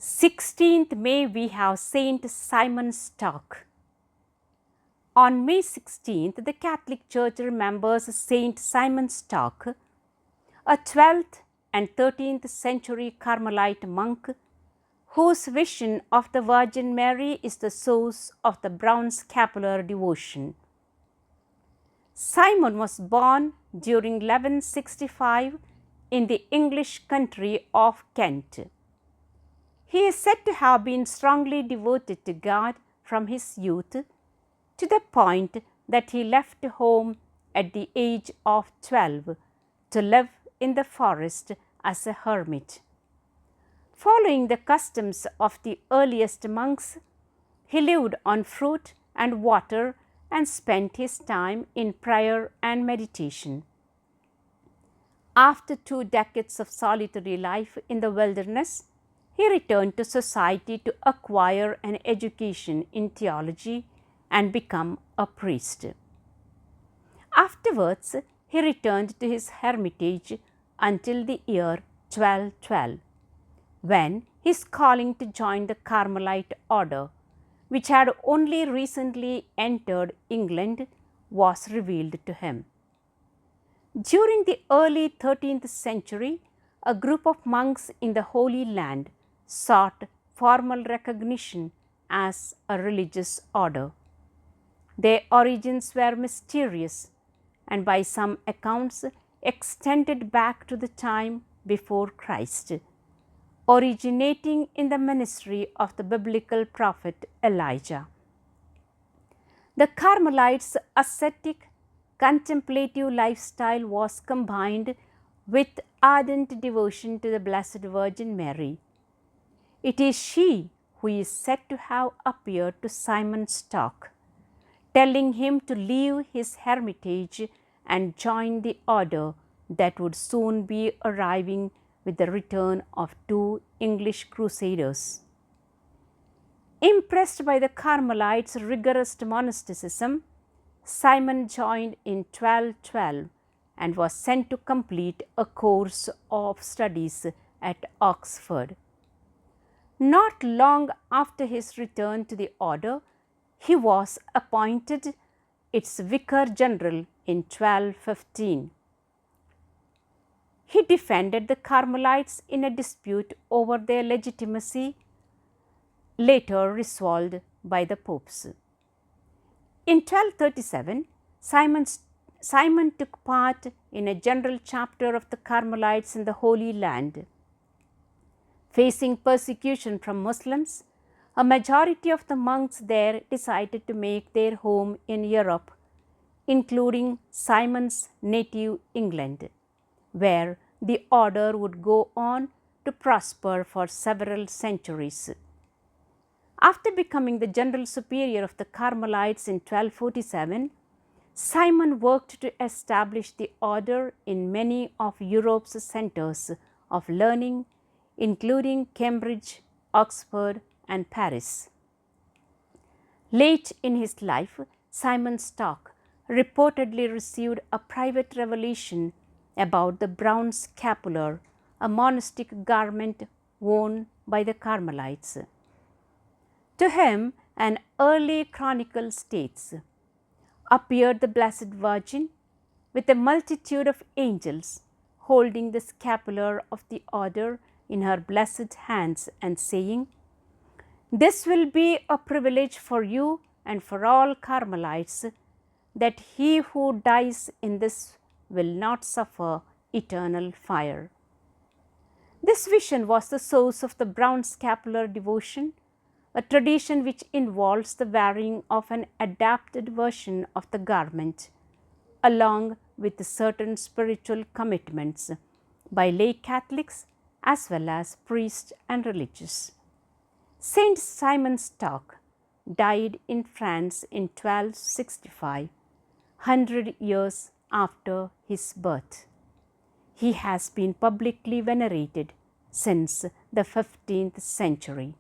16th May we have Saint Simon Stock. On May 16th, the Catholic Church remembers Saint Simon Stock, a 12th and 13th century Carmelite monk whose vision of the Virgin Mary is the source of the brown scapular devotion. Simon was born during 1165 in the English country of Kent. He is said to have been strongly devoted to God from his youth, to the point that he left home at the age of 12 to live in the forest as a hermit. Following the customs of the earliest monks, he lived on fruit and water and spent his time in prayer and meditation. After 2 decades of solitary life in the wilderness, he returned to society to acquire an education in theology and become a priest. Afterwards, he returned to his hermitage until the year 1212, when his calling to join the Carmelite order, which had only recently entered England, was revealed to him. During the early 13th century, a group of monks in the Holy Land sought formal recognition as a religious order. Their origins were mysterious and by some accounts extended back to the time before Christ, originating in the ministry of the biblical prophet Elijah. The Carmelites' ascetic, contemplative lifestyle was combined with ardent devotion to the Blessed Virgin Mary. It is she who is said to have appeared to Simon Stock, telling him to leave his hermitage and join the order that would soon be arriving with the return of 2 English crusaders. Impressed by the Carmelites' rigorous monasticism, Simon joined in 1212 and was sent to complete a course of studies at Oxford. Not long after his return to the order, he was appointed its Vicar General in 1215. He defended the Carmelites in a dispute over their legitimacy, later resolved by the popes. In 1237, Simon took part in a general chapter of the Carmelites in the Holy Land. Facing persecution from Muslims, a majority of the monks there decided to make their home in Europe, including Simon's native England, where the order would go on to prosper for several centuries. After becoming the general superior of the Carmelites in 1247, Simon worked to establish the order in many of Europe's centers of learning, including Cambridge, Oxford, and Paris. Late in his life, Simon Stock reportedly received a private revelation about the brown scapular, a monastic garment worn by the Carmelites. To him, an early chronicle states, appeared the Blessed Virgin with a multitude of angels holding the scapular of the order in her blessed hands and saying, "This will be a privilege for you and for all Carmelites, that he who dies in this will not suffer eternal fire." This vision was the source of the brown scapular devotion, a tradition which involves the wearing of an adapted version of the garment, along with certain spiritual commitments by lay Catholics as well as priests and religious. Saint Simon Stock died in France in 1265, 100 years after his birth. He has been publicly venerated since the 15th century.